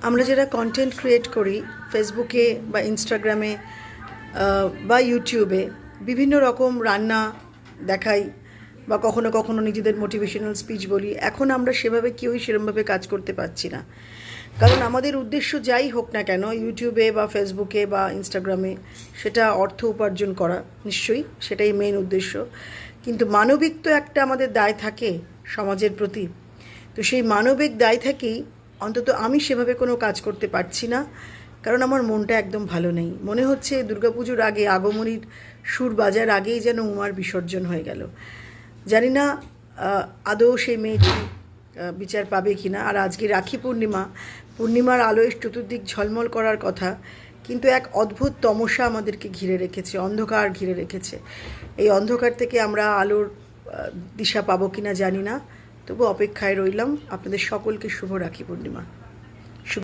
আমরা যারা content create করি ফেসবুকে বা ইনস্টাগ্রামে বা ইউটিউবে বিভিন্ন রকম রান্না দেখাই বা কখনো কখনো নিজেদের মোটিভেশনাল স্পিচ বলি, এখন আমরা সেভাবে কেউই সেরকমভাবে কাজ করতে পারছি না। কারণ আমাদের উদ্দেশ্য যাই হোক না কেন, ইউটিউবে বা ফেসবুকে বা ইনস্টাগ্রামে, সেটা অর্থ উপার্জন করা, নিশ্চয়ই সেটাই মেইন উদ্দেশ্য। কিন্তু মানবিক তো একটা আমাদের দায় থাকে সমাজের প্রতি। তো সেই মানবিক দায় থেকেই অন্তত আমি সেভাবে কোনো কাজ করতে পারছি না, কারণ আমার মনটা একদম ভালো নেই। মনে হচ্ছে দুর্গাপুজোর আগে আগমনীর সুর বাজার আগেই যেন উমার বিসর্জন হয়ে গেল। জানি না আদৌ সেই মেয়েটি বিচার পাবে কি না। আর আজকে রাখি পূর্ণিমা, পূর্ণিমার আলোয় চতুর্দিক ঝলমল করার কথা, কিন্তু এক অদ্ভুত তমসা আমাদেরকে ঘিরে রেখেছে, অন্ধকার ঘিরে রেখেছে। এই অন্ধকার থেকে আমরা আলোর দিশা পাবো কিনা জানি না, তবু অপেক্ষায় রইলাম। আপনাদের সকলকে শুভ রাখি পূর্ণিমা।